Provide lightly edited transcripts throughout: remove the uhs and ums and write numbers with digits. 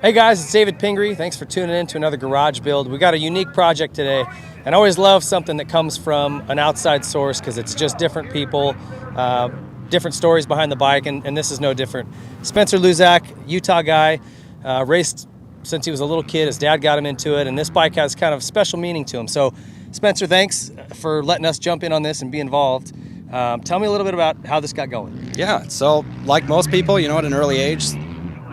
Hey guys, it's David Pingree. Thanks for tuning in to another garage build. We got a unique project today, and I always love something that comes from an outside source because it's just different people, different stories behind the bike, and this is no different. Spencer Luczak, Utah guy, raced since he was a little kid. His dad got him into it, and this bike has kind of special meaning to him. So, Spencer, thanks for letting us jump in on this and be involved. Tell me a little bit about how this got going. Yeah, so like most people, at an early age,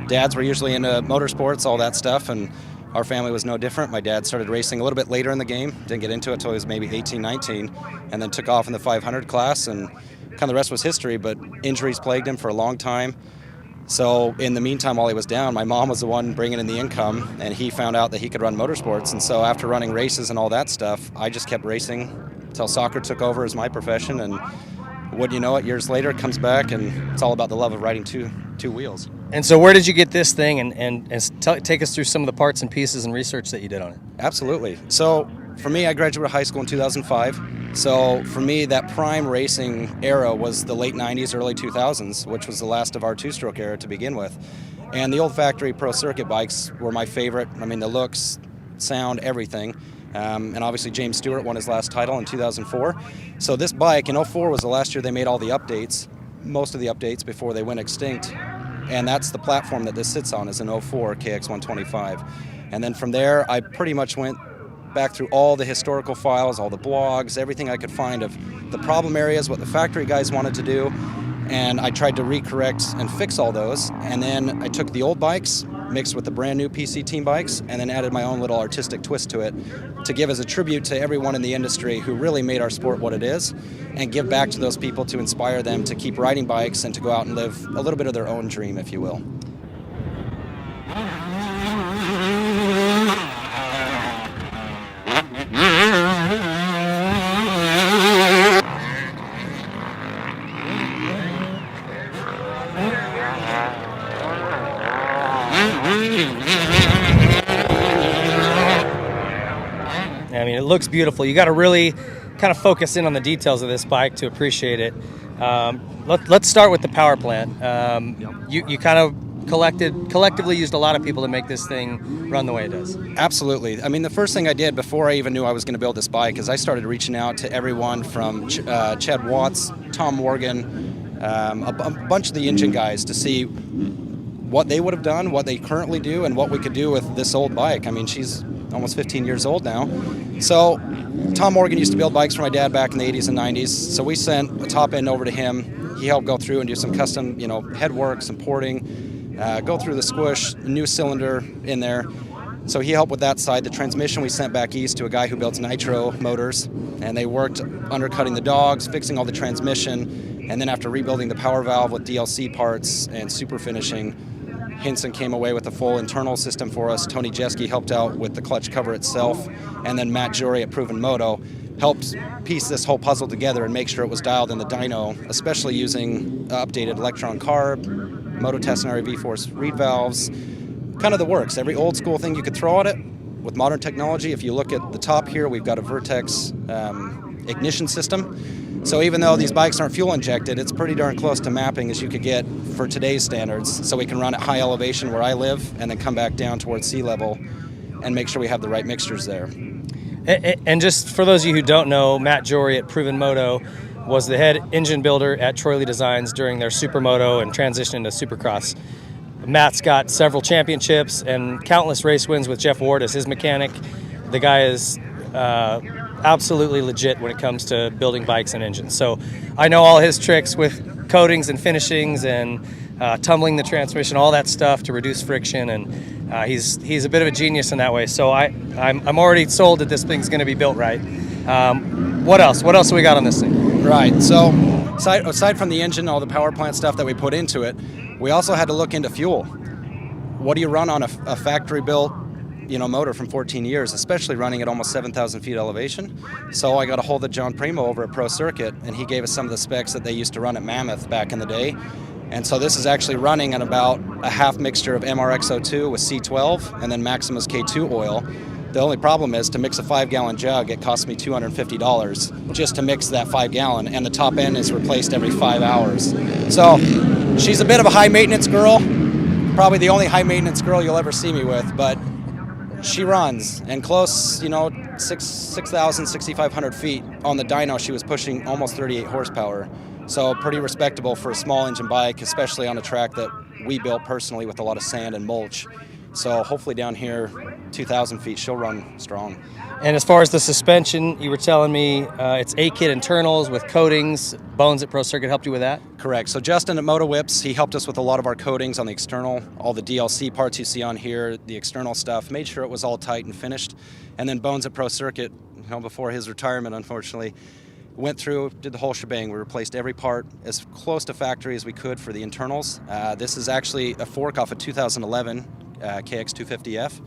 dads were usually into motorsports, all that stuff, and our family was no different. My dad started racing a little bit later in the game, didn't get into it until he was maybe 18, 19, and then took off in the 500 class, and kind of the rest was history, but injuries plagued him for a long time. So in the meantime, while he was down, my mom was the one bringing in the income, and he found out that he could run motorsports, and so after running races and all that stuff, I just kept racing until soccer took over as my profession, and wouldn't you know it, years later it comes back, and it's all about the love of riding two wheels. And so where did you get this thing, and take us through some of the parts and pieces and research that you did on it? Absolutely. So for me, I graduated high school in 2005. So for me, that prime racing era was the late 90s, early 2000s, which was the last of our two-stroke era to begin with. And the old factory pro circuit bikes were my favorite. I mean, the looks, sound, everything. And obviously James Stewart won his last title in 2004. So this bike in 04 was the last year they made all the updates, most of the updates before they went extinct. And that's the platform that this sits on, is an 04 KX125. And then from there, I pretty much went back through all the historical files, all the blogs, everything I could find of the problem areas, what the factory guys wanted to do. And I tried to recorrect and fix all those. And then I took the old bikes, mixed with the brand new PC team bikes, and then added my own little artistic twist to it to give as a tribute to everyone in the industry who really made our sport what it is, and give back to those people to inspire them to keep riding bikes and to go out and live a little bit of their own dream, if you will. I mean, it looks beautiful. You got to really kind of focus in on the details of this bike to appreciate it. Let's start with the power plant. You kind of collectively used a lot of people to make this thing run the way it does. Absolutely. I mean, the first thing I did before I even knew I was going to build this bike is I started reaching out to everyone from Chad Watts, Tom Morgan, a bunch of the engine guys to see what they would have done, what they currently do, and what we could do with this old bike. I mean, she's almost 15 years old now. So Tom Morgan used to build bikes for my dad back in the 80s and 90s. So we sent a top end over to him. He helped go through and do some custom, headwork, some porting, go through the squish, new cylinder in there. So he helped with that side. The transmission we sent back east to a guy who builds nitro motors, and they worked undercutting the dogs, fixing all the transmission, and then after rebuilding the power valve with DLC parts and super finishing, Hinson came away with a full internal system for us. Tony Jeske helped out with the clutch cover itself, and then Matt Jory at Proven Moto helped piece this whole puzzle together and make sure it was dialed in the dyno, especially using updated electron carb, MotoTest and V-Force reed valves, kind of the works. Every old school thing you could throw at it with modern technology. If you look at the top here, we've got a Vertex ignition system. So even though these bikes aren't fuel injected, it's pretty darn close to mapping as you could get for today's standards. So we can run at high elevation where I live and then come back down towards sea level and make sure we have the right mixtures there. And just for those of you who don't know, Matt Jory at Proven Moto was the head engine builder at Troy Lee Designs during their Supermoto and transition into Supercross. Matt's got several championships and countless race wins with Jeff Ward as his mechanic. The guy is absolutely legit when it comes to building bikes and engines. So I know all his tricks with coatings and finishings and tumbling the transmission, all that stuff to reduce friction, and he's a bit of a genius in that way. So I'm already sold that this thing's going to be built right. What else? What else do we got on this thing? Right. So aside from the engine, all the power plant stuff that we put into it, we also had to look into fuel. What do you run on a factory-built motor from 14 years, especially running at almost 7,000 feet elevation? So I got a hold of John Primo over at Pro Circuit, and he gave us some of the specs that they used to run at Mammoth back in the day. And so this is actually running at about a half mixture of MRX02 with C12 and then Maximus K2 oil. The only problem is to mix a 5-gallon jug, it costs me $250 just to mix that 5-gallon, and the top end is replaced every 5 hours. So she's a bit of a high maintenance girl, probably the only high maintenance girl you'll ever see me with, but she runs, and close, 6,000, 6,500 feet on the dyno, she was pushing almost 38 horsepower. So pretty respectable for a small engine bike, especially on a track that we built personally with a lot of sand and mulch. So hopefully down here, 2,000 feet, she'll run strong. And as far as the suspension, you were telling me it's A-kit internals with coatings. Bones at Pro Circuit helped you with that? Correct. So Justin at Moto Whips, he helped us with a lot of our coatings on the external, all the DLC parts you see on here, the external stuff, made sure it was all tight and finished. And then Bones at Pro Circuit, before his retirement, unfortunately, went through, did the whole shebang. We replaced every part as close to factory as we could for the internals. This is actually a fork off a 2011 KX125F.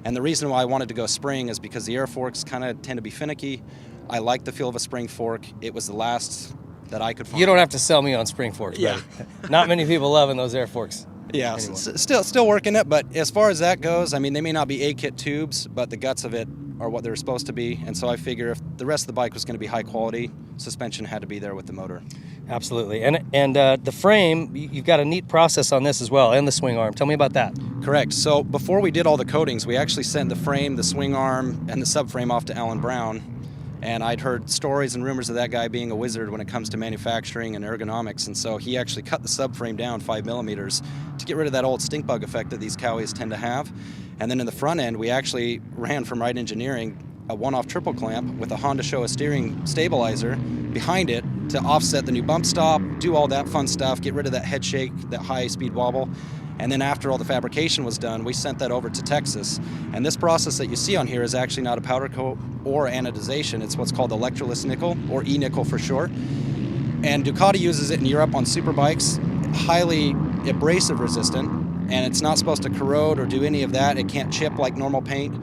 And the reason why I wanted to go spring is because the air forks kind of tend to be finicky. I like the feel of a spring fork. It was the last that I could find. You don't have to sell me on spring forks, yeah. Not many people loving those air forks. Yeah, still working it, but as far as that goes, I mean, they may not be A-kit tubes, but the guts of it are what they're supposed to be. And so I figure if the rest of the bike was going to be high quality, suspension had to be there with the motor. Absolutely. And the frame, you've got a neat process on this as well, and the swing arm. Tell me about that. Correct. So before we did all the coatings, we actually sent the frame, the swing arm, and the subframe off to Alan Brown. And I'd heard stories and rumors of that guy being a wizard when it comes to manufacturing and ergonomics. And so he actually cut the subframe down 5 millimeters to get rid of that old stink bug effect that these Cowies tend to have. And then in the front end, we actually ran from Ride Engineering a one-off triple clamp with a Honda Showa steering stabilizer behind it to offset the new bump stop, do all that fun stuff, get rid of that head shake, that high-speed wobble. And then after all the fabrication was done, we sent that over to Texas. And this process that you see on here is actually not a powder coat or anodization. It's what's called electroless nickel, or e-nickel for short. And Ducati uses it in Europe on super bikes, highly abrasive resistant, and it's not supposed to corrode or do any of that. It can't chip like normal paint.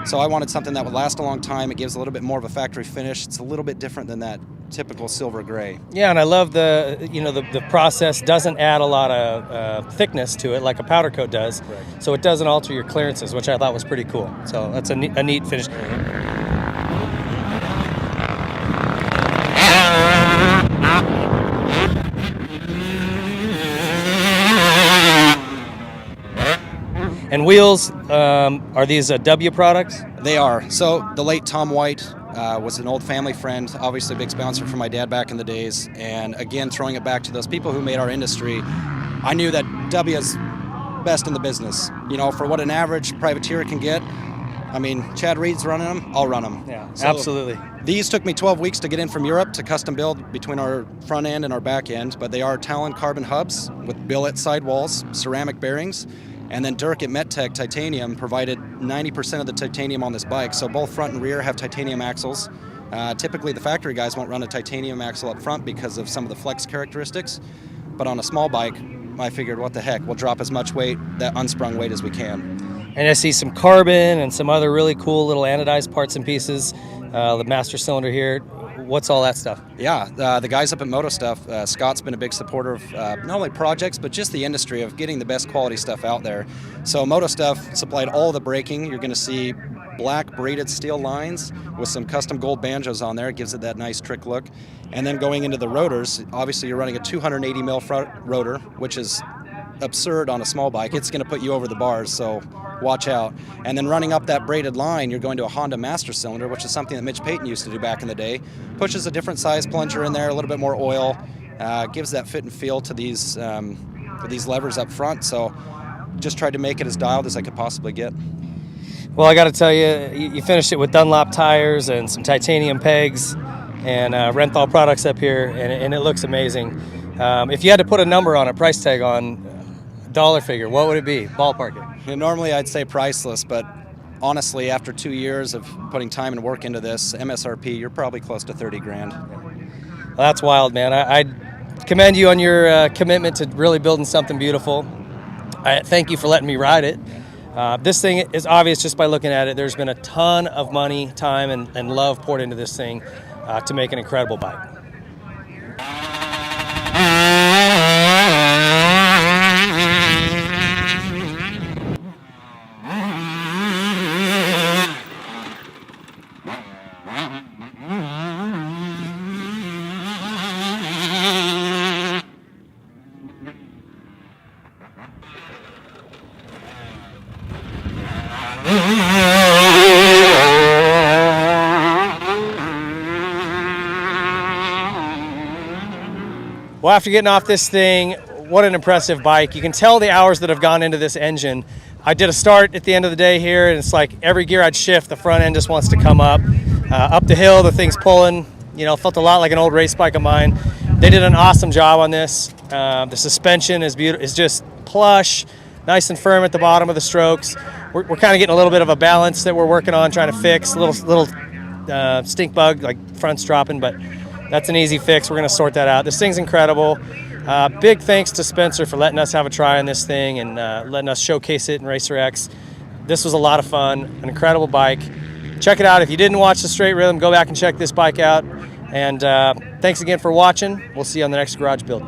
So I wanted something that would last a long time. It gives a little bit more of a factory finish. It's a little bit different than that typical silver gray. Yeah, and I love the process doesn't add a lot of thickness to it like a powder coat does. Correct. So it doesn't alter your clearances, which I thought was pretty cool. So that's a neat finish. And wheels, are these Dubya products? They are. So the late Tom White was an old family friend, obviously a big sponsor for my dad back in the days. And again, throwing it back to those people who made our industry, I knew that Dubya's best in the business. For what an average privateer can get, I mean, Chad Reed's running them, I'll run them. Yeah, so absolutely. These took me 12 weeks to get in from Europe to custom build between our front end and our back end, but they are Talon carbon hubs with billet sidewalls, ceramic bearings. And then Dirk at MetTech Titanium provided 90% of the titanium on this bike. So both front and rear have titanium axles. Typically the factory guys won't run a titanium axle up front because of some of the flex characteristics. But on a small bike, I figured, what the heck, we'll drop as much weight, that unsprung weight, as we can. And I see some carbon and some other really cool little anodized parts and pieces. The master cylinder here. What's all that stuff? Yeah, the guys up at MotoStuff, Scott's been a big supporter of not only projects, but just the industry of getting the best quality stuff out there. So MotoStuff supplied all the braking. You're going to see black braided steel lines with some custom gold banjos on there. It gives it that nice trick look. And then going into the rotors, obviously you're running a 280 mil front rotor, which is absurd on a small bike. It's going to put you over the bars, so watch out. And then running up that braided line, you're going to a Honda master cylinder, which is something that Mitch Payton used to do back in the day. Pushes a different size plunger in there, a little bit more oil, gives that fit and feel to these levers up front. So just tried to make it as dialed as I could possibly get. Well, I got to tell you, you finished it with Dunlop tires and some titanium pegs and Renthal products up here, and it looks amazing. If you had to put a number on a price tag on dollar figure, what would it be? Ballpark it. And normally I'd say priceless, but honestly, after 2 years of putting time and work into this, MSRP, you're probably close to 30 grand. Well, that's wild, man. I commend you on your commitment to really building something beautiful. I thank you for letting me ride it. This thing is obvious just by looking at it. There's been a ton of money, time, and love poured into this thing to make an incredible bike. Well, after getting off this thing, what an impressive bike. You can tell the hours that have gone into this engine. I did a start at the end of the day here, and it's like every gear I'd shift, the front end just wants to come up. Up the hill, the thing's pulling. You know, felt a lot like an old race bike of mine. They did an awesome job on this. The suspension is beautiful. It's just plush, nice and firm at the bottom of the strokes. We're kind of getting a little bit of a balance that we're working on, trying to fix. A little stink bug, like front's dropping, but that's an easy fix. We're going to sort that out. This thing's incredible. Big thanks to Spencer for letting us have a try on this thing and letting us showcase it in Racer X. This was a lot of fun, an incredible bike. Check it out. If you didn't watch the Straight Rhythm, go back and check this bike out. And thanks again for watching. We'll see you on the next garage build.